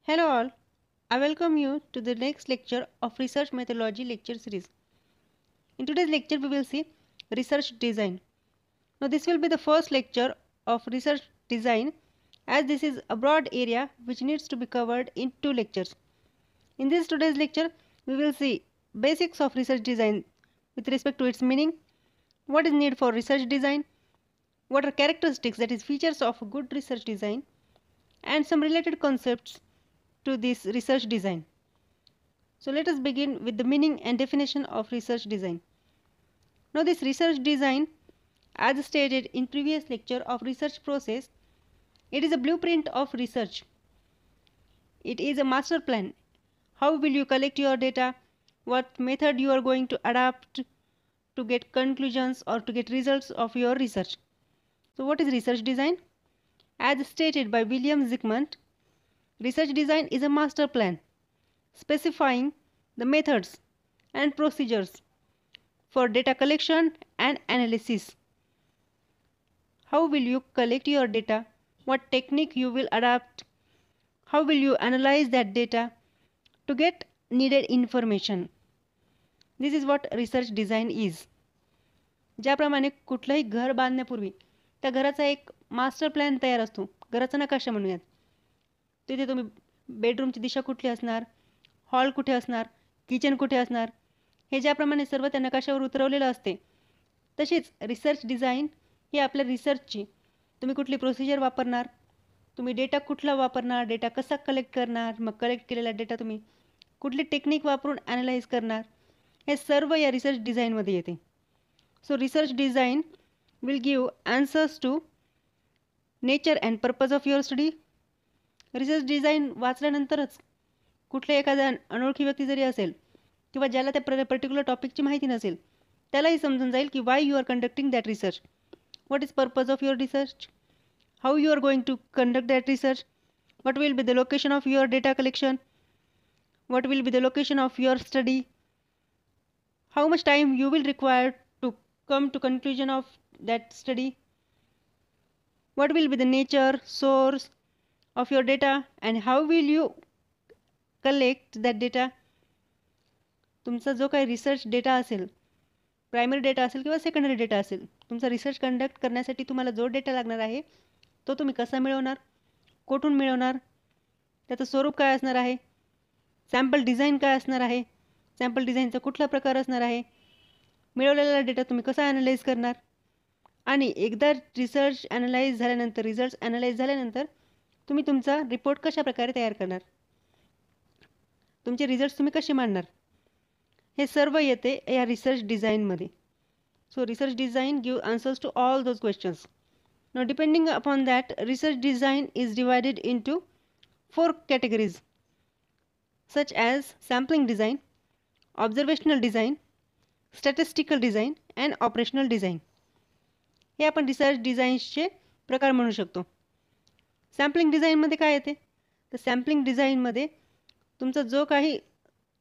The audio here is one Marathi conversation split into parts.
Hello all, I welcome you to the next lecture of Research Methodology lecture series. In today's lecture we will see research design. Now this will be the first lecture of research design as this is a broad area which needs to be covered in two lectures. In this today's lecture we will see basics of research design with respect to its meaning, what is needed for research design, what are characteristics that is features of good research design and some related concepts to this research design. So let us begin with the meaning and definition of research design. Now this research design, as stated in previous lecture of research process, it is a blueprint of research. It is a master plan. How will you collect your data? What method you are going to adapt to get conclusions or to get results of your research. So what is research design? As stated by William Zygmunt, research design is a master plan specifying the methods and procedures for data collection and analysis. How will you collect your data? What technique you will adapt? How will you analyze that data to get needed information? This is what research design is. ज्याप्रमाणे कुठलंही घर बांधण्यापूर्वी त्या घराचा एक मास्टर प्लॅन तयार असतो, घराचा नकाशा म्हणूयात. तिथे तुम्ही बेडरूमची दिशा कुठली असणार, हॉल कुठे असणार, किचन कुठे असणार, हे ज्याप्रमाणे सर्व त्या नकाशावर उतरवलेलं असते, तशीच रिसर्च डिझाईन ही आपल्या रिसर्चची तुम्ही कुठली प्रोसिजर वापरणार, तुम्ही डेटा कुठला वापरणार, डेटा कसा कलेक्ट करणार, मग कलेक्ट केलेला डेटा तुम्ही कुठली टेक्निक वापरून ॲनालाइज करणार, हे सर्व या रिसर्च डिझाईनमध्ये येते. So research design will give answers to nature and purpose of your study. Research design वाचल्यानंतरच कुठल्या एखाद्या अनोळखी व्यक्ती जरी असेल किंवा ज्याला त्या पर्टिक्युलर टॉपिकची माहिती नसेल त्यालाही समजून जाईल की why you are conducting that research, what is purpose of your research, how you are going to conduct that research, what will be the location of your data collection, what will be the location of your study, how much time you will require to come to conclusion of that study, what will be the nature, source of your data and how will you collect that data. तुमचा जो काही रिसर्च डेटा असेल, प्रायमरी डेटा असेल किंवा सेकंडरी डेटा असेल, तुमचा रिसर्च कंडक्ट करण्यासाठी तुम्हाला जो डेटा लागणार आहे तो तुम्ही कसा मिळवणार, कुठून मिळवणार, त्याचं स्वरूप काय असणार आहे, सॅम्पल डिझाईन काय असणार आहे, सॅम्पल डिझाईनचा कुठला प्रकार असणार आहे, मिळवलेला डेटा तुम्ही कसा ॲनालाइज करणार आणि एकदा रिसर्च ॲनालाइज झाल्यानंतर, रिझल्ट्स ॲनालाइज झाल्यानंतर तुम्ही तुमचा रिपोर्ट कशा प्रकारे तयार करणार, तुमचे रिझल्ट्स तुम्ही कसे मांडणार, हे सर्व येते या रिसर्च डिझाईनमध्ये. So research design give answers to all those questions. Now depending upon that, research design is divided into 4 categories such as sampling design, observational design, statistical design and operational design. हे आपण रिसर्च डिझाईनचे प्रकार म्हणू शकतो. सॅम्पलिंग डिझाईनमध्ये काय येते, तर सॅम्पलिंग डिझाईनमध्ये तुमचा जो काही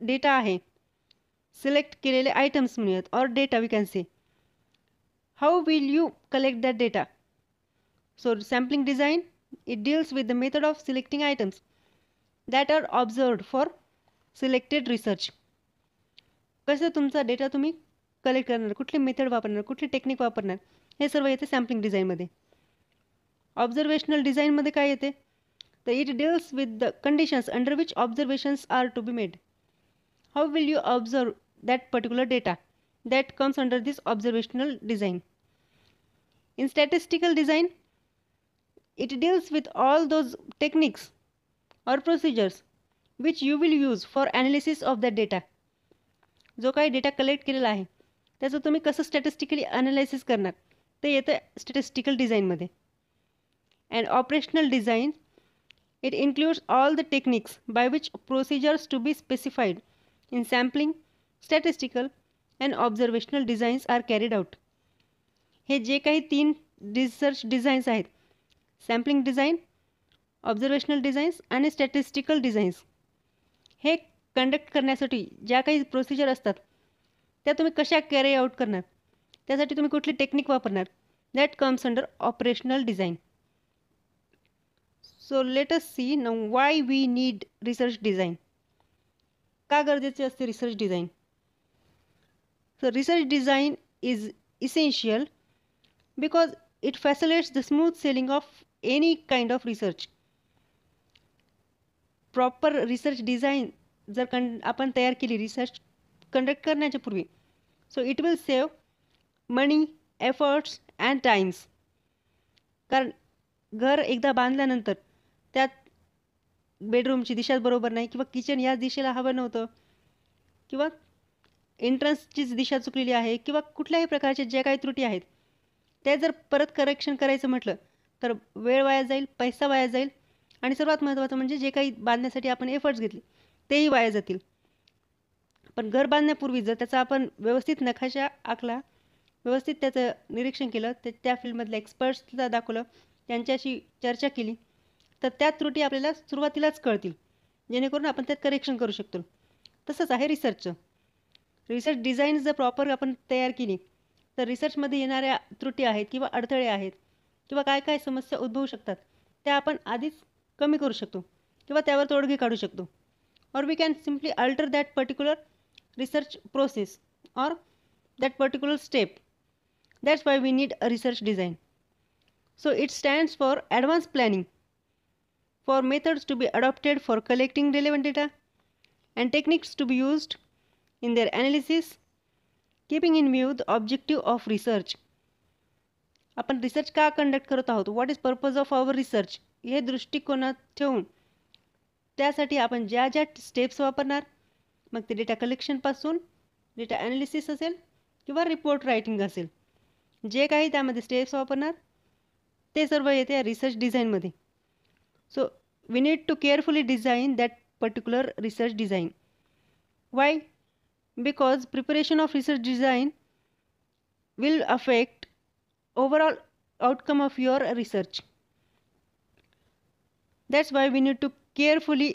डेटा आहे, सिलेक्ट केलेले आयटम्स म्हणूयात और data we can say, how will you collect that data. So sampling design, it deals with the method of selecting items that are observed for selected research. कसं तुमचा डेटा तुम्ही कलेक्ट करणार, कुठली मेथड वापरणार, कुठली टेक्निक वापरणार, हे सर्व येते सॅम्पलिंग डिझाईनमध्ये. ऑब्झर्वेशनल डिझाईनमध्ये काय येते, तर it deals with the conditions under which observations are to be made. How will you observe that particular data, that comes under this observational design. In statistical design, it deals with all those techniques or procedures which you will use for analysis of that data. जो काही डेटा कलेक्ट केलेला आहे त्याचं तुम्ही कसं स्टॅटिस्टिकली ॲनालायसिस करणार ते येतं स्टॅटिस्टिकल डिझाईनमध्ये. And operational design, it includes all the techniques by which procedures to be specified in sampling, statistical and observational designs are carried out. हे जे काही 3 रिसर्च डिझाईन्स आहेत, सॅम्पलिंग डिझाईन, ऑब्झर्वेशनल डिझाईन्स आणि स्टॅटिस्टिकल डिझाईन्स, हे कंडक्ट करण्यासाठी ज्या काही प्रोसिजर असतात त्या तुम्ही कशा कॅरी आउट करणार, त्यासाठी तुम्ही कुठली टेक्निक वापरणार, that comes under operational design. So let us see now why we need research design. का गरजेचे असते research design? So research design is essential because it facilitates the smooth sailing of any kind of research. Proper research design जर आपण तयार केली रिसर्च कंडक्ट करण्याच्या पूर्वी, so it will save money, efforts and times. कारण घर एकदा बांधल्यानंतर त्यात बेडरूमची दिशाच बरोबर नाही, किंवा किचन याच दिशेला हवं नव्हतं, किंवा एंट्रन्सचीच दिशा चुकलेली आहे, किंवा कुठल्याही प्रकारचे जे काही त्रुटी आहेत ते जर परत करेक्शन करायचं म्हटलं तर वेळ वाया जाईल, पैसा वाया जाईल, आणि सर्वात महत्त्वाचं म्हणजे जे काही बांधण्यासाठी आपण एफर्ट्स घेतले तेही वाया जातील. पण घर बांधण्यापूर्वी जर त्याचा आपण व्यवस्थित नकाशा आखला, व्यवस्थित त्याचं निरीक्षण केलं, त्या फील्डमधल्या एक्सपर्ट्सला दाखवलं, त्यांच्याशी चर्चा केली, तर त्या त्रुटी आपल्याला सुरुवातीलाच कळतील, जेणेकरून आपण त्यात करेक्शन करू शकतो. तसंच आहे रिसर्चचं. रिसर्च डिझाईन जर प्रॉपर आपण तयार केली तर रिसर्चमध्ये येणाऱ्या त्रुटी आहेत किंवा अडथळे आहेत किंवा काय काय समस्या उद्भवू शकतात त्या आपण आधीच कमी करू शकतो किंवा त्यावर तोडगे काढू शकतो. or we can simply alter that particular research process or that particular step. That's why we need a research design. So it stands for advanced planning, for methods to be adopted for collecting relevant data and techniques to be used in their analysis, keeping in view the objective of research. आपण रिसर्च का कंडक्ट करत आहोत, what is purpose of our research, हे दृष्टिकोनात ठेवून त्यासाठी आपण ज्या ज्या स्टेप्स वापरणार, मग ते डेटा कलेक्शनपासून डेटा ॲनालिसिस असेल किंवा रिपोर्ट रायटिंग असेल, जे काही त्यामध्ये स्टेप्स वापरणार ते सर्व येते रिसर्च डिझाईनमध्ये. So we need to carefully design that particular research design. Why? Because preparation of research design will affect overall outcome of your research. That's why we need to carefully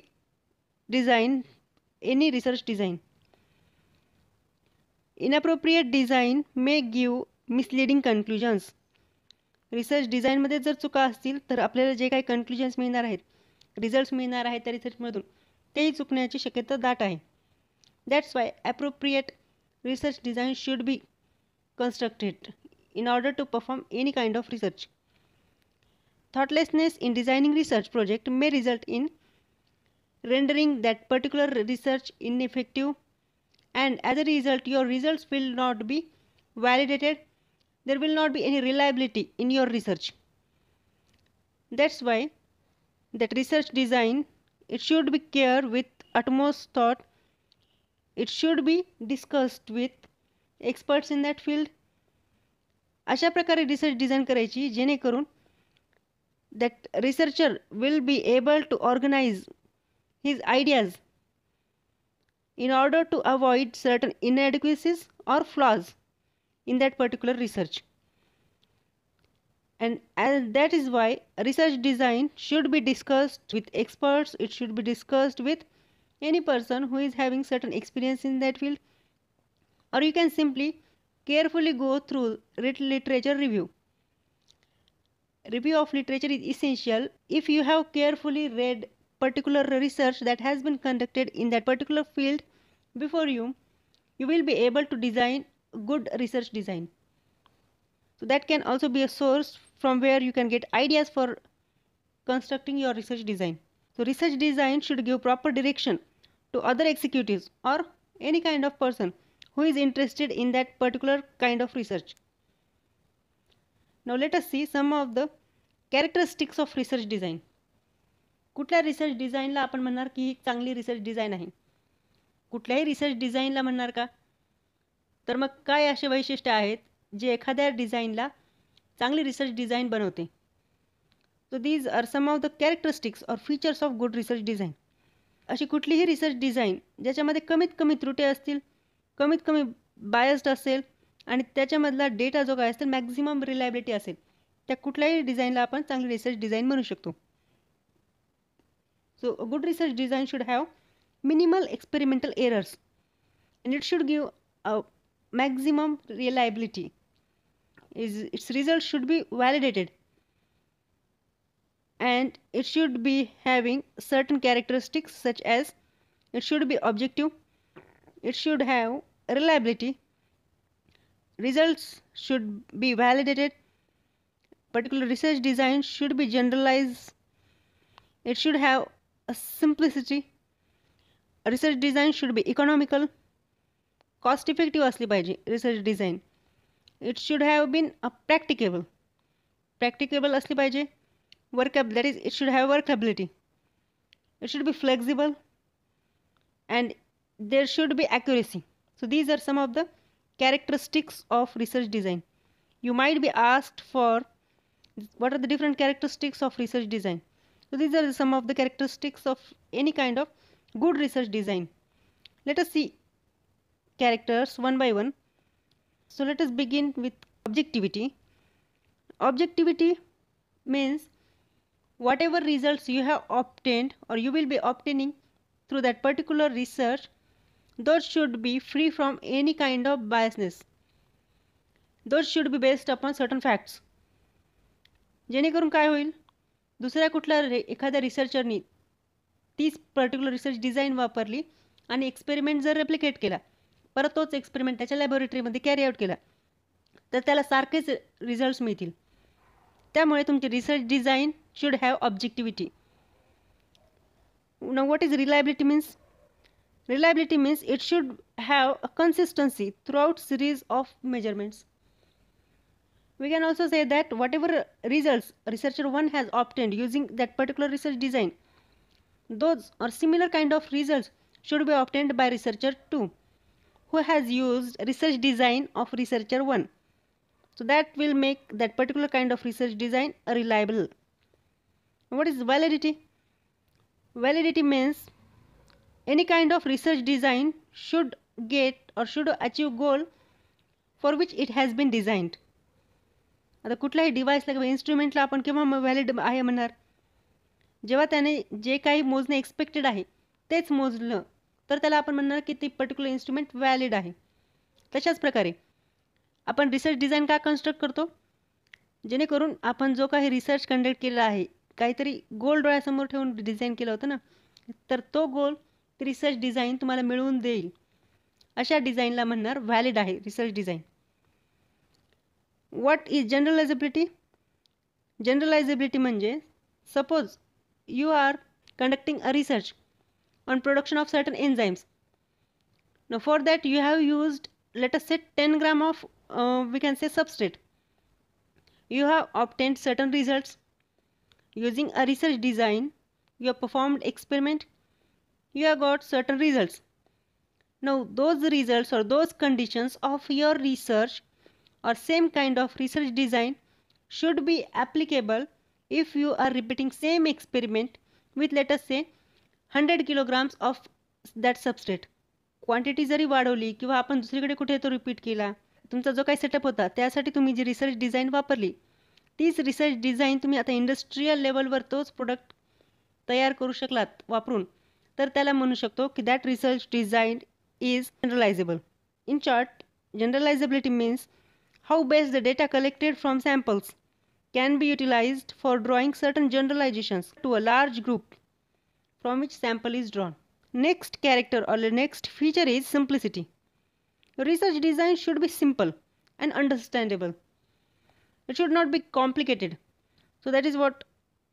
design any research design. Inappropriate design may give misleading conclusions. Research डिझाईनमध्ये जर चुका असतील तर आपल्याला जे काही कन्क्लुजन्स मिळणार आहेत, रिझल्ट्स मिळणार आहेत त्या रिसर्चमधून, तेही चुकण्याची शक्यता दाट आहे. That's why appropriate research design should be constructed in order to perform any kind of research. Thoughtlessness in designing research project may result in rendering that particular research ineffective, and as a result your results will not be validated. There will not be any reliability in your research. That's why that research design, it should be care with utmost thought. It should be discussed with experts in that field. अशा प्रकारे रिसर्च डिझाईन करायची जेणेकरून that researcher will be able to organize his ideas in order to avoid certain inadequacies or flaws in that particular research. And that is why research design should be discussed with experts. It should be discussed with any person who is having certain experience in that field, or you can simply carefully go through literature review. Review of literature is essential. If you have carefully read particular research that has been conducted in that particular field before you, you will be able to design good research design. So that can also be a source from where you can get ideas for constructing your research design. So research design should give proper direction to other executives or any kind of person who is interested in that particular kind of research. Now let us see some of the characteristics of research design. कुठल्या रिसर्च डिझाईनला आपण म्हणणार की ही चांगली रिसर्च डिझाईन आहे? कुठल्याही रिसर्च डिझाईनला म्हणणार का? तर मग काय असे वैशिष्ट्य आहेत जे एखाद्या डिझाईनला चांगली रिसर्च डिझाईन बनवते? So these are some of the characteristics or features of good research design. अशी कुठलीही रिसर्च डिझाईन ज्याच्यामध्ये कमीत कमी त्रुटी असतील, कमीत कमी बायस्ड असेल आणि त्याच्यामधला डेटा जो काय असेल मॅक्झिमम रिलायबिलिटी असेल, त्या कुठल्याही डिझाईनला आपण चांगली रिसर्च डिझाईन म्हणू शकतो. So a good research design should have minimal experimental errors and it should give a maximum reliability. Its results should be validated. and it should be having certain characteristics such as it should be objective, it should have reliability, results should be validated, particular research design should be generalized, it should have a simplicity, research design should be economical, cost effective असली पाहिजे research design, it should have been a practicable असली पाहिजे, that is it should have workability, it should be flexible, and there should be accuracy. So these are some of the characteristics of research design. You might be asked for what are the different characteristics of research design. So these are some of the characteristics of any kind of good research design. Let us see characters one by one. So let us begin with objectivity. Objectivity means whatever results you have obtained or you will be obtaining through that particular research, those should be free from any kind of biasness. Those should be based upon certain facts. जेणेकरून काय होईल, दुसऱ्या कुठल्या एखाद्या रिसर्चरनी तीच पर्टिक्युलर रिसर्च डिझाईन वापरली आणि एक्सपेरिमेंट जर रेप्लिकेट केला, परत तोच एक्सपेरिमेंट त्याच्या लॅबोरेटरीमध्ये कॅरी आउट केला, तर त्याला सारखेच रिझल्ट्स मिळतील. त्यामुळे तुमची research design should have objectivity. Now what is reliability means? Reliability means it should have a consistency throughout series of measurements. We can also say that whatever results researcher 1 has obtained using that particular research design, those or similar kind of results should be obtained by researcher 2 who has used research design of researcher 1. So that will make that particular kind of research design reliable. What is validity? Validity means any kind of research design should get or should achieve goal for which it has been designed. आता कुठल्याही डिव्हाइसला किंवा इन्स्ट्रुमेंटला आपण केव्हा व्हॅलिड आहे म्हणणार, जेव्हा त्याने जे काही मोजणे एक्सपेक्टेड आहे तेच मोजलं तर त्याला आपण म्हणणार की ते पर्टिक्युलर इन्स्ट्रुमेंट व्हॅलिड आहे. तशाच प्रकारे आपण रिसर्च डिझाईन का कन्स्ट्रक्ट करतो, जेणेकरून आपण जो काही रिसर्च कंडक्ट केलेला आहे, काहीतरी गोल डोळ्यासमोर ठेवून डिझाईन केलं होतं ना, तर तो गोल रिसर्च डिझाईन तुम्हाला मिळवून देईल. अशा डिझाईनला म्हणणार व्हॅलिड आहे research design. What is generalizability? Generalizability म्हणजे suppose you are conducting a research on production of certain enzymes. Now for that you have used, let us say, 10 gram of we can say substrate. You have obtained certain results using a research design. You have performed experiment, you have got certain results. Now those results or those conditions of your research or same kind of research design should be applicable if you are repeating same experiment with, let us say, 100 kilograms of that substrate. Quantity जरी वाढवली किंवा आपण दुसरीकडे कुठे तो रिपीट केला, तुमचा जो काही सेटअप होता त्यासाठी तुम्ही जी रिसर्च डिझाईन वापरली, तीच रिसर्च डिझाईन तुम्ही आता इंडस्ट्रियल लेवलवर तोच प्रोडक्ट तयार करू शकलात वापरून, तर त्याला म्हणू शकतो की that research design is generalizable. In short, generalizability means how best the data collected from samples can be utilized for drawing certain generalizations to a large group from which sample is drawn. Next character or the next feature is simplicity. Research design should be simple and understandable. It should not be complicated. So that is what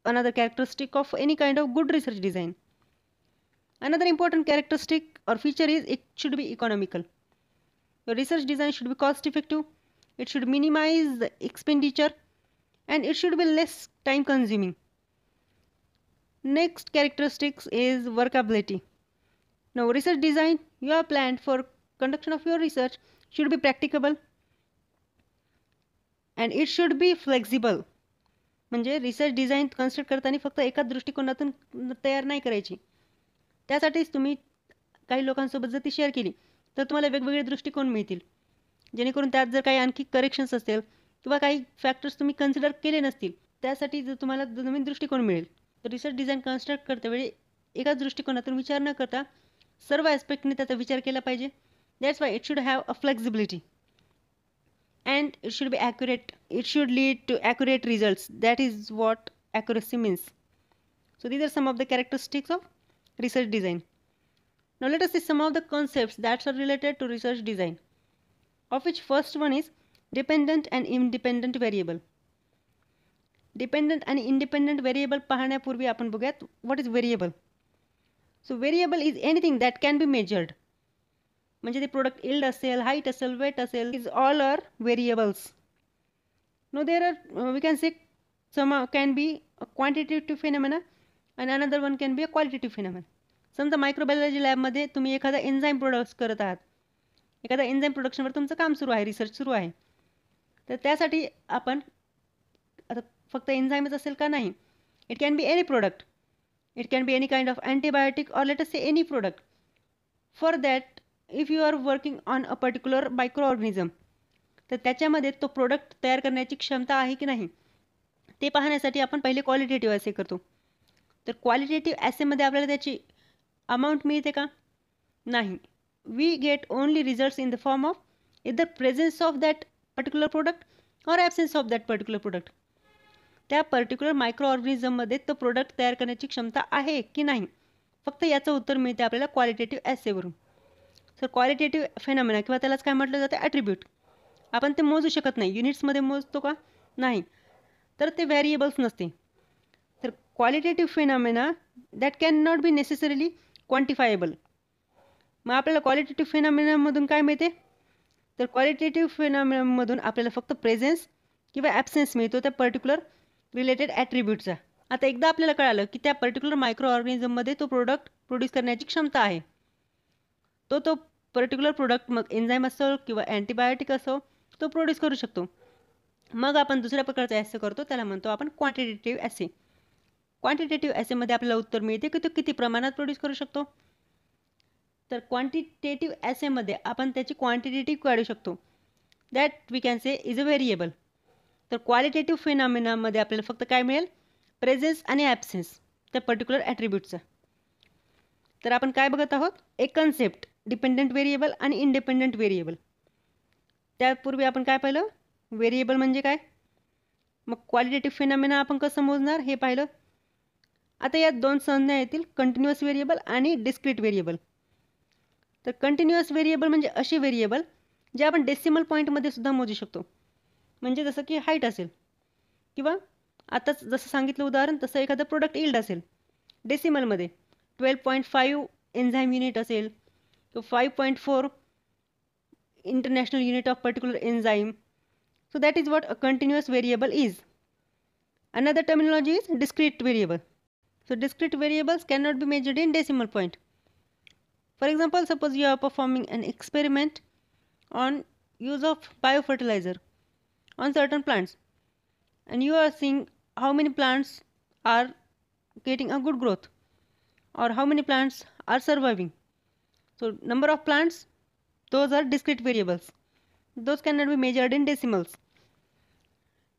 another characteristic of any kind of good research design. Another important characteristic or feature is it should be economical. Your research design should be cost effective. It should minimize the expenditure and it should be less time consuming. Next characteristics is workability. Now research design you have planned for conduction of your research should be practicable and it should be flexible. म्हणजे रिसर्च डिझाईन कन्स्ट्रक्ट करताना फक्त एकाच दृष्टिकोनातून तयार नाही करायची. त्यासाठीच तुम्ही काही लोकांसोबत जर ती शेअर केली तर तुम्हाला वेगवेगळे दृष्टिकोन मिळतील, जेणेकरून त्यात जर काही आणखी करेक्शन्स असतील किंवा काही फॅक्टर्स तुम्ही कन्सिडर केले नसतील, त्यासाठी जर तुम्हाला नवीन दृष्टिकोन मिळेल. तर रिसर्च डिझाईन कन्स्ट्रक्ट करतेवेळी एकाच दृष्टिकोनातून विचार न करता सर्व ॲस्पेक्टने त्याचा विचार केला पाहिजे. That's why it should have a flexibility and it should be accurate. It should lead to accurate results. That is what accuracy means. So these are some of the characteristics of research design. Now let us see some of the concepts that are related to research design, of which first one is dependent and independent variable. Dependent and independent variable पाहण्यापूर्वी आपण बघूयात what is variable. So variable is anything that can be measured. म्हणजे ते product yield असेल, height असेल, weight असेल, is all are variables. Now there are we can say some can be a quantitative phenomena and another one can be a qualitative phenomenon. समजा मायक्रोबायोलॉजी लॅबमध्ये तुम्ही एखादा एन्झाईम प्रोडक्ट करत आहात, एखादा एन्झाईम प्रोडक्शनवर तुमचं काम सुरू आहे, रिसर्च सुरू आहे, तर त्यासाठी आपण आता फक्त एन्झाईमच असेल का नाही, it can be any product, it can be any kind of antibiotic or let us say any product. For that if you are working on a particular microorganism, तर त्याच्यामध्ये तो प्रोडक्ट तयार करण्याची क्षमता आहे की नाही ते पाहण्यासाठी आपण पहिले क्वालिटेटिव्ह ॲसे करतो. तर क्वालिटेटिव्ह ॲसेमध्ये आपल्याला त्याची अमाऊंट मिळते का? नाही. We get only results in the form of either presence of that particular product or absence of that particular product. त्या पर्टिक्युलर मायक्रो ऑर्गॅनिझममध्ये तो प्रोडक्ट तयार करण्याची क्षमता आहे की नाही, फक्त याचं उत्तर मिळते आपल्याला क्वालिटेटिव्ह ॲसेवरून. सर क्वालिटेटिव्ह फेनॉमेना किंवा त्यालाच काय म्हटलं जातं, ॲट्रिब्यूट, आपण ते मोजू शकत नाही. युनिट्समध्ये मोजतो का? नाही. तर ते व्हेरिएबल्स नसते. तर qualitative phenomena that can not be necessarily quantifiable. मग आपल्याला क्वालिटेटिव्ह फेनॉमेनामधून काय मिळते? तर क्वालिटेटिव्ह फेनॉमेनामधून आपल्याला फक्त प्रेझेन्स किंवा ॲब्सेन्स मिळतो त्या पर्टिक्युलर रिलेटेड ॲट्रिब्यूटचा. आता एकदा आपल्याला कळालं की त्या पर्टिक्युलर मायक्रो ऑर्गॅनिझममध्ये तो प्रोडक्ट प्रोड्यूस करण्याची क्षमता आहे, तो पर्टिक्युलर प्रोडक्ट मग एन्झाईम असो किंवा अँटीबायोटिक असो तो प्रोड्यूस करू शकतो. मग आपण दुसऱ्या प्रकारचा ॲसे करतो, त्याला म्हणतो आपण क्वांटिटेटिव्ह ॲसे. क्वांटिटेटिव्ह ॲसेमध्ये आपल्याला उत्तर मिळते की तो किती प्रमाणात प्रोड्यूस करू शकतो. तर क्वांटिटेटिव्ह ॲसेमध्ये आपण त्याची क्वांटिटेटिव्ह काढू शकतो, that we can say is a variable. तर क्वालिटेटिव्ह फेनॉमेनामध्ये आपल्याला फक्त काय मिळेल? प्रेझेन्स आणि ॲब्सेन्स त्या पर्टिक्युलर ॲट्रिब्यूटचा. तर आपण काय बघत आहोत? एक कन्सेप्ट डिपेंडंट व्हेरिएबल आणि इंडिपेंडंट व्हेरिएबल. त्यापूर्वी आपण काय पाहिलं? व्हेरिएबल म्हणजे काय, मग क्वालिटेटिव्ह फेनॉमेना आपण कसं मोजणार हे पाहिलं. आता यात दोन संज्ञा येतील, कंटिन्युअस व्हेरिएबल आणि डिस्क्रीट व्हेरिएबल. तर कंटिन्युअस व्हेरिएबल म्हणजे अशी व्हेरिएबल जे आपण डेसिमल पॉईंटमध्ये सुद्धा मोजू शकतो. म्हणजे जसं की हाईट असेल किंवा आताच जसं सांगितलं उदाहरण तसं एखादं प्रोडक्ट यील्ड असेल डेसिमलमध्ये 12.5 एन्झाईम युनिट असेल किंवा 5.4 international unit of particular enzyme. So that is what a continuous variable is. Another terminology is discrete variable. So discrete variables cannot be measured in decimal point. For example, suppose you are performing an experiment on use of biofertilizer on certain plants, and you are seeing how many plants are getting a good growth or how many plants are surviving. So number of plants, those are discrete variables. Those cannot be measured in decimals.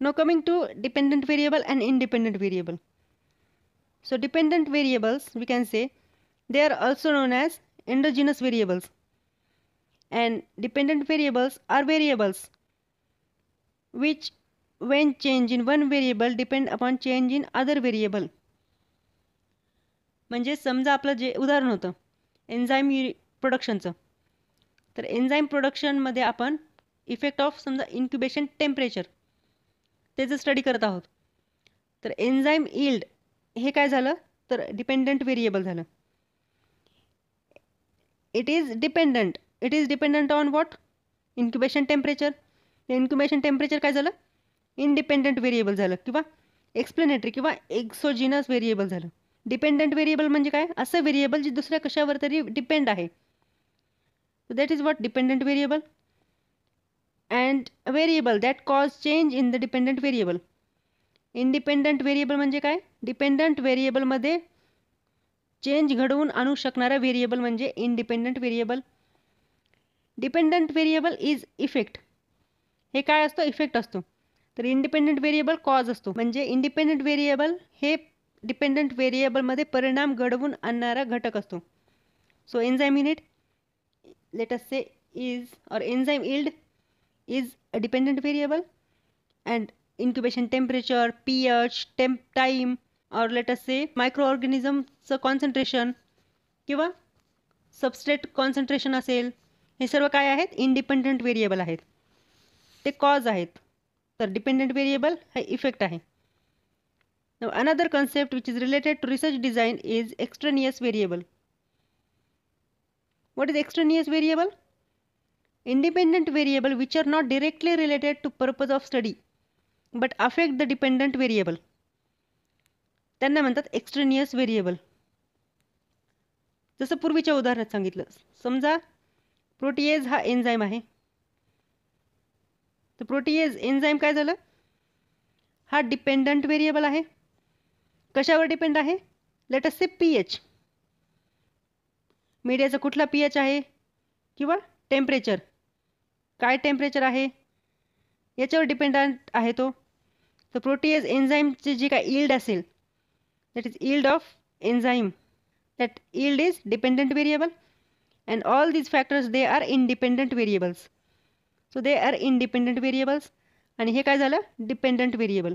Now coming to dependent variable and independent variable. So dependent variables, we can say they are also known as endogenous variables, and dependent variables are variables which when change in one variable depend upon change in other variable. म्हणजे समजा आपलं जे उदाहरण होतं एन्झाईम प्रोडक्शनचं, तर एन्झाईम प्रोडक्शनमध्ये आपण इफेक्ट ऑफ समजा इन्क्युबेशन टेम्परेचर त्याचं स्टडी करत आहोत. तर एन्झाईम यील्ड हे काय झालं, तर डिपेंडंट व्हेरिएबल झालं. It is dependent on what? Incubation temperature. Incubation temperature काय झालं? इंडिपेंडंट व्हेरिएबल झालं किंवा एक्सप्लेनेटरी किंवा एक्सोजिनस व्हेरिएबल झालं. डिपेंडंट व्हेरिएबल म्हणजे काय? असं व्हेरिएबल जे दुसऱ्या कशावर तरी डिपेंड आहे. So that is what dependent variable. and a variable that cause change in the dependent variable. Independent variable म्हणजे काय? डिपेंडंट व्हेरिएबलमध्ये चेंज घडवून आणू शकणारा व्हेरिएबल म्हणजे independent variable. Dependent variable is effect. हे काय असतो? इफेक्ट असतो. तर इंडिपेंडंट व्हेरिएबल कॉज असतो. म्हणजे इंडिपेंडंट व्हेरिएबल हे डिपेंडंट व्हेरिएबलमध्ये परिणाम घडवून आणणारा घटक असतो. So enzyme unit late us say is or enzyme yield is a dependent variable, and incubation temperature, pH, time, or let us say microorganismचं concentration किंवा सबस्ट्रेट कॉन्सन्ट्रेशन असेल, हे सर्व काय आहेत? इंडिपेंडंट व्हेरिएबल आहेत. ते कॉज आहेत. तर डिपेंडंट व्हेरिएबल हा इफेक्ट आहे. Now another concept which is related to research design is extraneous variable. What is extraneous variable? Independent variable which are not directly related to purpose of study but affect the dependent variable. त्यांना म्हणतात एक्स्ट्रेनियस व्हेरिएबल. जसं पूर्वीच्या उदाहरणात सांगितलं, समजा प्रोटीएज हा एन्झाईम आहे. तर प्रोटीएज एन्झाईम काय झालं? हा डिपेंडंट व्हेरिएबल आहे. कशावर डिपेंड आहे? लेट अस से पीएच. मीडियाचा कुठला पीएच आहे किंवा टेम्परेचर, काय टेम्परेचर आहे याच्यावर डिपेंडंट आहे तो. तर प्रोटीएज एन्झाईमचे जे काय यील्ड असेल, that is yield of enzyme, that yield is dependent variable, and all these factors they are independent variables. So they are independent variables आणि हे काय झालं? Dependent variable.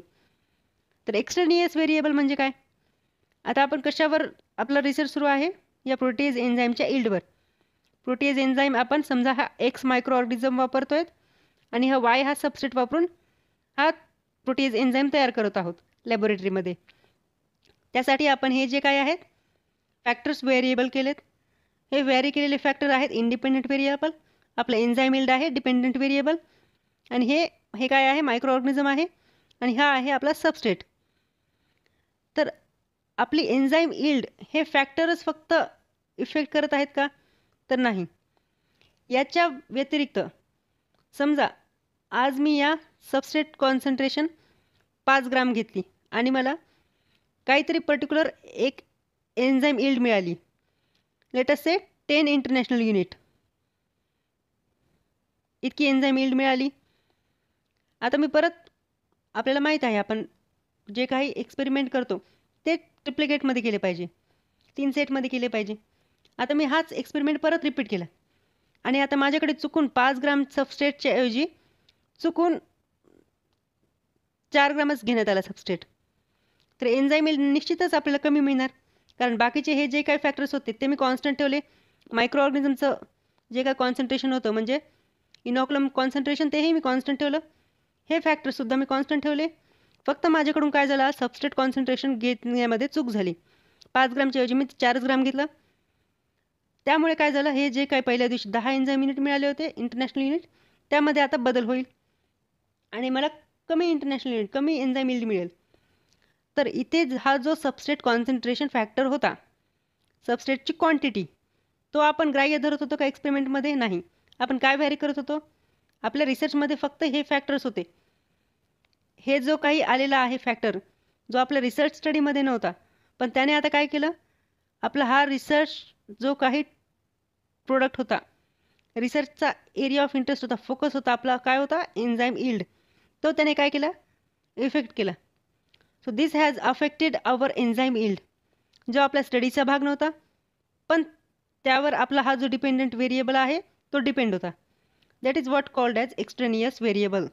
तर एक्स्ट्रेनियस व्हेरिएबल म्हणजे काय? आता आपण कशावर आपला रिसर्च सुरू आहे? या प्रोटीएज एन्झाईमच्या यील्डवर. प्रोटीएज एन्झाईम आपण समजा हा एक्स मायक्रो ऑर्गॅनिझम वापरतोय आणि हा वाय हा सबस्ट्रेट वापरून हा प्रोटीएज एन्झाईम तयार करत आहोत लॅबोरेटरीमध्ये. त्यासाठी आपण हे जे काय आहेत फॅक्टर्स व्हेरिएबल केलेत. हे व्हॅरी केलेले फॅक्टर आहेत इंडिपेंडंट व्हेरिएबल. आपलं एन्झाईम यील्ड आहे डिपेंडंट व्हेरिएबल आणि हे काय आहे? मायक्रो ऑर्गॅनिझम आहे आणि हा आहे आपला सबस्ट्रेट. तर आपली एन्झाईम यील्ड हे फॅक्टरच फक्त इफेक्ट करत आहेत का? तर नाही. याच्या व्यतिरिक्त समजा आज मी या सबस्ट्रेट कॉन्सन्ट्रेशन 5 ग्राम घेतली आणि मला काहीतरी पर्टिक्युलर एक एन्झाईम यील्ड मिळाली, लेट अस से 10 इंटरनॅशनल युनिट इतकी एन्झाईम यील्ड मिळाली. आता मी परत, आपल्याला माहीत आहे आपण जे काही एक्सपेरिमेंट करतो ते ट्रिप्लिकेटमध्ये केले पाहिजे, 3 सेटमध्ये केले पाहिजे. आता मी हाच एक्सपेरिमेंट परत रिपीट केला आणि आता माझ्याकडे चुकून 5 ग्राम सबस्ट्रेटच्या ऐवजी चुकून 4 ग्रामच घेण्यात आला सबस्ट्रेट. तर एन्झाईम यील्ड निश्चितच आपल्याला कमी मिळणार, कारण बाकीचे हे जे काही फॅक्टर्स होते ते मी कॉन्स्टंट ठेवले. मायक्रो ऑर्गॅनिझमचं जे काय कॉन्सन्ट्रेशन होतं म्हणजे इनॉक्युलम कॉन्सन्ट्रेशन तेही मी कॉन्स्टंट ठेवलं. हे फॅक्टरसुद्धा मी कॉन्स्टंट ठेवले. फक्त माझ्याकडून काय झालं? सबस्ट्रेट कॉन्सन्ट्रेशन घेण्यामध्ये चूक झाली. 5 ग्रामच्या ऐवजी मी 4 ग्राम घेतलं. त्यामुळे काय झालं? हे जे काय पहिल्या दिवशी 10 एन्झाईम युनिट मिळाले होते इंटरनॅशनल युनिट, त्यामध्ये आता बदल होईल आणि मला कमी इंटरनॅशनल युनिट, कमी एन्झाईम यील्ड मिळेल. तर इथे हा जो सबस्ट्रेट कॉन्सन्ट्रेशन फॅक्टर होता, सबस्ट्रेटची क्वांटिटी, तो आपण ग्राह्य धरत होतो का एक्सपेरिमेंटमध्ये? नाही. आपण काय व्हॅरी करत होतो? आपल्या रिसर्चमध्ये फक्त हे फॅक्टर्स होते. हे जो काही आलेला आहे फॅक्टर, जो आपल्या रिसर्च स्टडीमध्ये नव्हता, पण त्याने आता काय केलं? आपला हा रिसर्च जो काही प्रोडक्ट होता, रिसर्चचा एरिया ऑफ इंटरेस्ट होता, फोकस होता आपला, काय होता? Enzyme yield. तो त्याने काय केला? इफेक्ट केला. So this has affected our enzyme yield. जो आपल्या स्टडीचा भाग नव्हता, पण त्यावर आपला हा जो डिपेंडंट व्हेरिएबल आहे तो डिपेंड होता. That is what called as extraneous variable.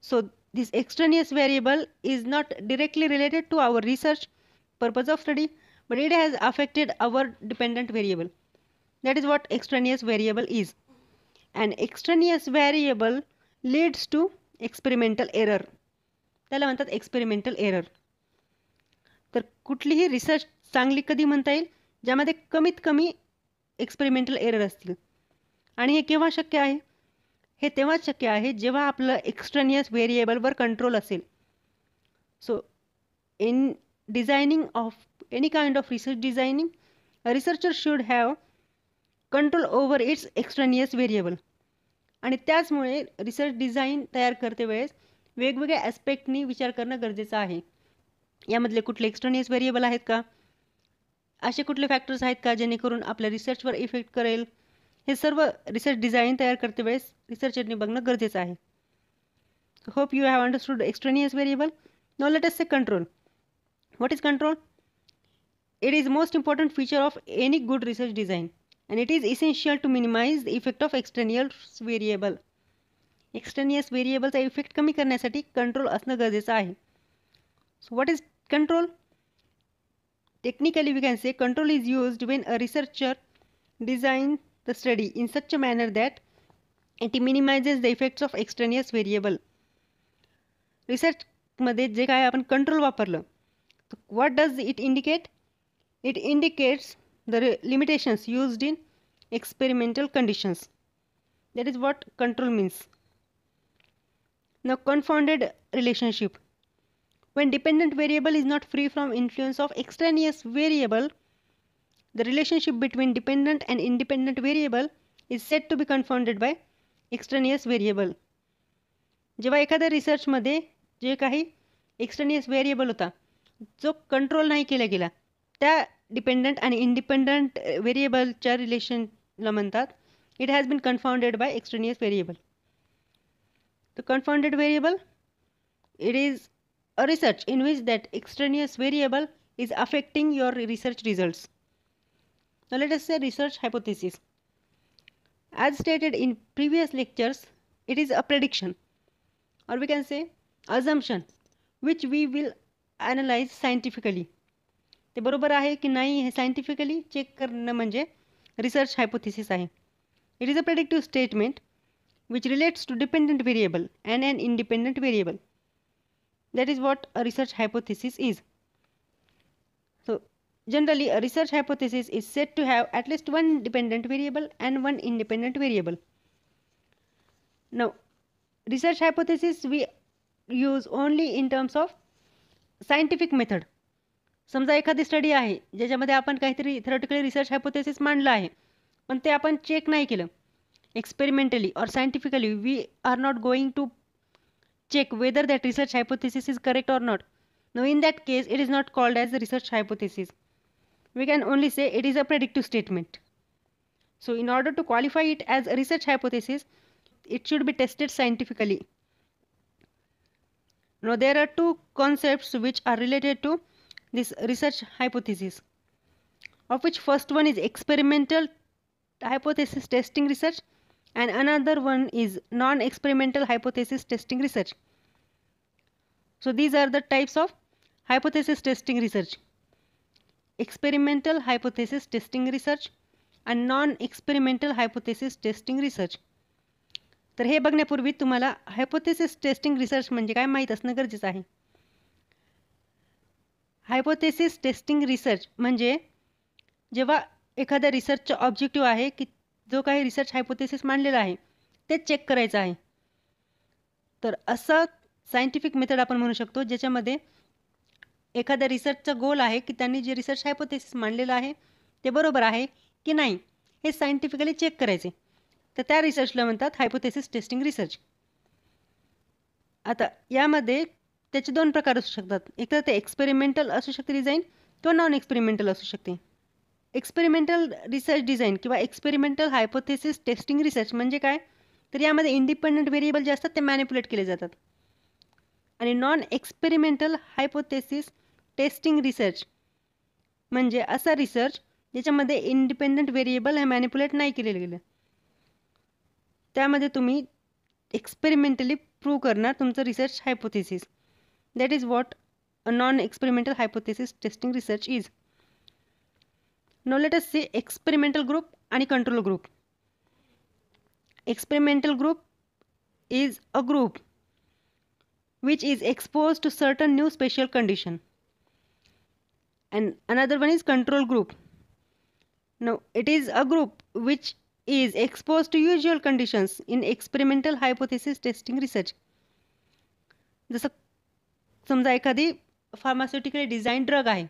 So this extraneous variable is not directly related to our research purpose of study, but it has affected our dependent variable. That is what extraneous variable is. And extraneous variable leads to experimental error. त्याला म्हणतात एक्सपेरिमेंटल एरर. तर कुठलीही रिसर्च चांगली कधी म्हणता येईल? ज्यामध्ये कमीत कमी एक्सपेरिमेंटल एरर असतील. आणि हे केव्हा शक्य आहे? हे तेव्हाच शक्य आहे जेव्हा आपलं एक्स्ट्रेनियस व्हेरिएबलवर कंट्रोल असेल. So in designing of any kind of research designing, a researcher should have control over its extraneous variable. आणि त्याचमुळे रिसर्च डिझाईन तयार करते वेळेस वेगवेगळ्या ॲस्पेक्टनी विचार करणं गरजेचं आहे. यामधले कुठले एक्स्ट्रेनियस व्हेरिएबल आहेत का? असे कुठले फॅक्टर्स आहेत का जेणेकरून आपल्या रिसर्चवर इफेक्ट करेल? हे सर्व रिसर्च डिझाईन तयार करते वेळेस रिसर्चरने बघणं गरजेचं आहे. Hope you have understood extraneous variable. Now let us say control. What is control? It is most important feature of any good research design and it is essential to minimize the effect of extraneous variable. एक्सटर्नियस व्हेरिएबलचा इफेक्ट कमी करण्यासाठी कंट्रोल असणं गरजेचं आहे. So what is control? Technically, we can say control is used when a researcher designs the study in such a manner that it minimizes the effects of extraneous variable. Research मध्ये जे काय आपण कंट्रोल वापरलं, what does it indicate? It indicates the limitations used in experimental conditions. That is what control means. Now, confounded relationship. When dependent variable is not free from influence of extraneous variable, the relationship between dependent and independent variable is said to be confounded by extraneous variable. जेव्हा एखाद्या रिसर्चमध्ये जे काही एक्सटर्नियस व्हेरिएबल होता जो कंट्रोल नाही केला गेला, त्या डिपेंडंट आणि इंडिपेंडंट व्हेरिएबलच्या रिलेशनला म्हणतात it has been confounded by extraneous variable. The confounded variable, it is a research in which that extraneous variable is affecting your research results. Now let us say research hypothesis. As stated in previous lectures, it is a prediction, or we can say assumption, which we will analyze scientifically. ते बरोबर आहे की नाही हे सायंटिफिकली चेक करणं म्हणजे रिसर्च हायपोथेसिस आहे. It is a predictive statement which relates to dependent variable and an independent variable. That is what a research hypothesis is. So, generally, a research hypothesis is said to have at least one dependent variable and one independent variable. Now, research hypothesis we use only in terms of scientific method. समजा एखादी स्टडी आहे ज्याच्यामध्ये आपण काहीतरी थेरॉटिकली रिसर्च हायपोथेसिस मांडलं आहे, पण ते आपण चेक नाही केलं एक्सपेरिमेंटली और scientifically. We are not going to check whether that research hypothesis is correct or not. Now, in that case, it is not called as a research hypothesis. We can only say it is a predictive statement. So, in order to qualify it as a research hypothesis, it should be tested scientifically. Now, there are two concepts which are related to this research hypothesis, of which first one is experimental hypothesis testing research, and another one is non-experimental hypothesis testing research. So these are the types of hypothesis testing research: experimental hypothesis testing research and non-experimental hypothesis testing research. तर हे बघण्यापूर्वी तुम्हाला हायपोथेसिस टेस्टिंग रिसर्च म्हणजे काय माहीत असणं गरजेचं आहे. हायपोथेसिस टेस्टिंग रिसर्च म्हणजे जेव्हा एखाद्या रिसर्चचा ऑब्जेक्टिव्ह आहे की जो काही रिसर्च हायपोथेसिस मांडलेला आहे ते चेक करायचं आहे. तर असा सायंटिफिक मेथड आपण म्हणू शकतो ज्याच्यामध्ये एखाद्या रिसर्चचा गोल आहे की त्यांनी जे रिसर्च हायपोथेसिस मांडलेलं आहे ते बरोबर आहे की नाही हे सायंटिफिकली चेक करायचे. तर त्या रिसर्चला म्हणतात हायपोथेसिस टेस्टिंग रिसर्च. आता यामध्ये त्याचे दोन प्रकार असू शकतात. एक तर ते एक्सपेरिमेंटल असू शकते डिझाईन किंवा नॉन एक्सपेरिमेंटल असू शकते. एक्सपेरिमेंटल रिसर्च डिझाईन किंवा एक्सपेरिमेंटल हायपोथेसिस टेस्टिंग रिसर्च म्हणजे काय, तर यामध्ये इंडिपेंडंट व्हेरिएबल जे असतात ते मॅनिप्युलेट केले जातात. आणि non experimental hypothesis testing research म्हणजे असा रिसर्च ज्याच्यामध्ये इंडिपेंडंट व्हेरिएबल हे मॅनिप्युलेट नाही केलेलं गेलं. त्यामध्ये तुम्ही एक्सपेरिमेंटली प्रूव्ह करणार तुमचं research hypothesis. That is what a non experimental hypothesis testing research is. Now let us see experimental group and control group. Experimental group is a group which is exposed to certain new special condition, and another one is control group. Now it is a group which is exposed to usual conditions in experimental hypothesis testing research. जसं समजा एखादी फार्मास्युटिकली डिझाईन ड्रग आहे.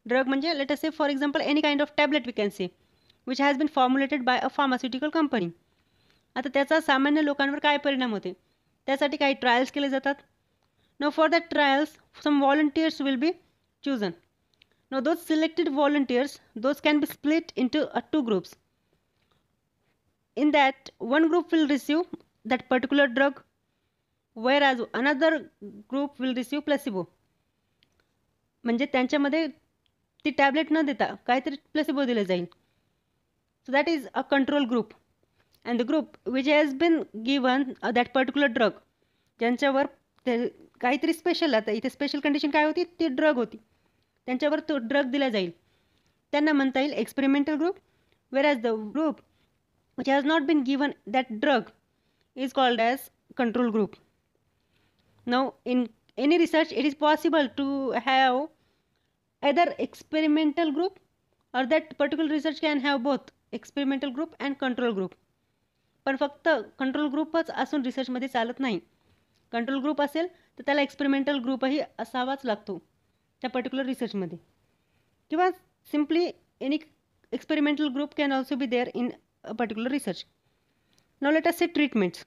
ड्रग म्हणजे let us say for example any kind of tablet we can say which has been formulated by a pharmaceutical company. आता त्याचा सामान्य लोकांवर काय परिणाम होते त्यासाठी काही ट्रायल्स केले जातात. No for that trials some volunteers will be chosen. Now those selected volunteers, those can be split into two groups. In that, one group will receive that particular drug, whereas another group will receive placebo. म्हणजे त्यांच्यामध्ये ती टॅबलेट न देता काहीतरी प्लेसिबो दिले जाईल. So that is a control group. and the group which has been given that particular drug, ज्यांच्यावर काहीतरी स्पेशल, आता इथे स्पेशल कंडिशन काय होती, ती ड्रग होती, त्यांच्यावर तो ड्रग दिला जाईल, त्यांना म्हणता येईल experimental group. whereas the group which has not been given that drug is called as control group. Now in any research it is possible to have either experimental group or that particular research can have both experimental group and control group. पण फक्त कंट्रोल ग्रुपच असून रिसर्चमध्ये चालत नाही. कंट्रोल ग्रुप असेल तर त्याला एक्सपेरिमेंटल ग्रुपही असावाच लागतो त्या पर्टिक्युलर रिसर्चमध्ये, किंवा simply any experimental group can also be there in a particular research. Now let us say treatments.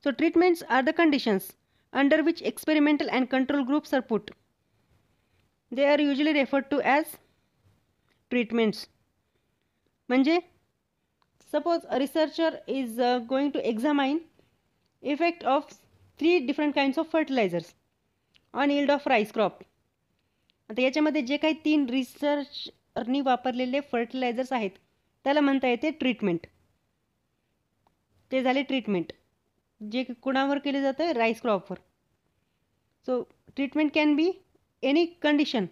So treatments are the conditions under which experimental and control groups are put. They are usually referred to as treatments. म्हणजे suppose a researcher is going to examine effect of 3 different kinds of fertilizers on yield of rice crop. आता याच्यामध्ये जे काही 3 रिसर्चरनी वापरलेले फर्टिलायझर्स आहेत त्याला म्हणता येते ट्रीटमेंट. ते झाले ट्रीटमेंट जे कुणावर केले जातं, राईस क्रॉपवर. So treatment can be any condition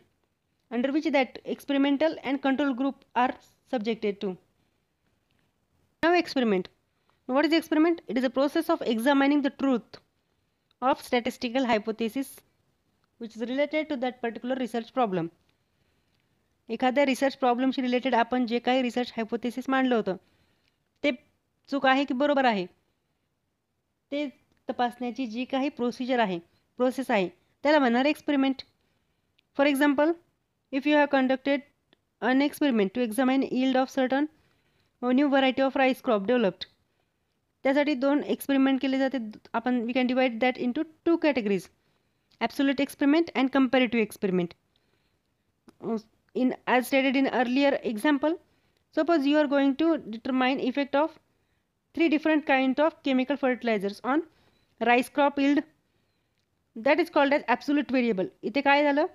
under which that experimental and control group are subjected to. Now experiment. What is experiment? It is a process of examining the truth of statistical hypothesis which is related to that particular research problem. एखाद्या रिसर्च प्रॉब्लेमशी रिलेटेड आपण जे काही रिसर्च हायपोथेसिस मांडलं होतं ते चूक आहे की बरोबर आहे ते तपासण्याची जी काही प्रोसेस आहे त्याला म्हणणार experiment. For example, if you have conducted an experiment to examine yield of certain new variety of rice crop developed. त्यासाठी 2 एक्सपेरिमेंट केले जाते. आपण we can divide that into 2 categories, absolute experiment and comparative experiment. As stated in earlier example, suppose you are going to determine effect of 3 different kind of chemical fertilizers on rice crop yield. That is called as absolute variable. इथे काय झालं,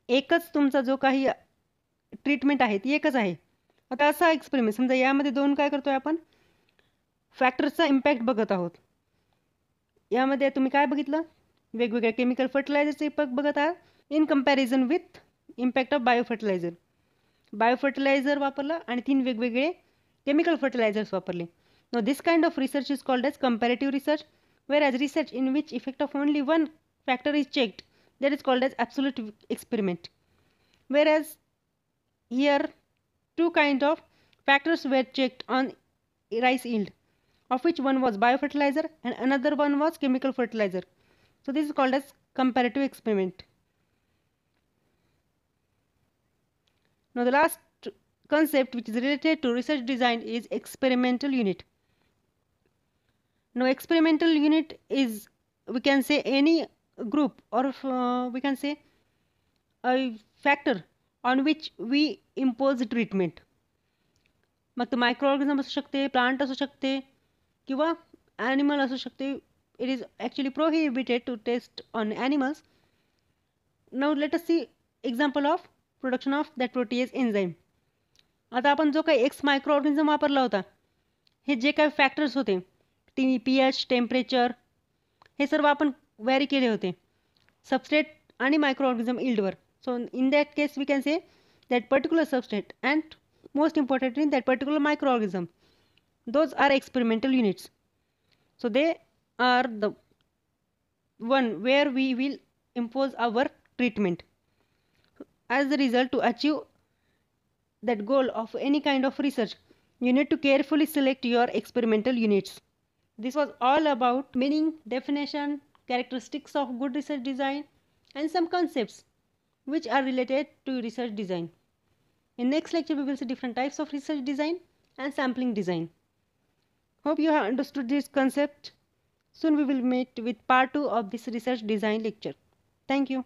एकच तुमचा जो काही ट्रीटमेंट आहे ती एकच आहे. आता असा एक्सपेरिमेंट समजा यामध्ये 2 काय करतोय आपण, फॅक्टर्सचा इम्पॅक्ट बघत आहोत. यामध्ये तुम्ही काय बघितलं, वेगवेगळ्या केमिकल फर्टिलायझरचे इम्पॅक्ट बघत आहात in comparison with impact of biofertilizer. Biofertilizer वापरलं आणि 3 वेगवेगळे केमिकल फर्टिलायझर्स वापरले. No this kind of research is called as comparative research, whereas research in which effect of only 1 factor is checked, that is called as absolute experiment. Whereas here 2 kind of factors were checked on rice yield, of which one was biofertilizer and another one was chemical fertilizer. So this is called as comparative experiment. Now the last concept which is related to research design is experimental unit. Now experimental unit is, we can say, any group or we can say a factor on which we impose treatment. मग तो मायक्रो ऑर्गॅनिझम असू शकते, प्लांट असू शकते किंवा ॲनिमल असू शकते. It is actually prohibited to test on animals. Now let us see example of production of that protease enzyme. आता आपण जो काही एक्स मायक्रो ऑर्गॅनिझम वापरला होता, हे जे काही फॅक्टर्स होते pH, टेम्परेचर, हे सर्व आपण व्हॅरी केले होते सबस्ट्रेट आणि मायक्रो ऑर्गॅनिझम यील्डवर. So in that case we can say that particular substrate and most importantly that particular microorganism, those are experimental units. So they are the one where we will impose our treatment. As the result, to achieve that goal of any kind of research, you need to carefully select your experimental units. This was all about meaning, definition, characteristics of good research design and some concepts which are related to research design. In next lecture we will see different types of research design and sampling design. Hope you have understood this concept. Soon we will meet with part 2 of this research design lecture. Thank you.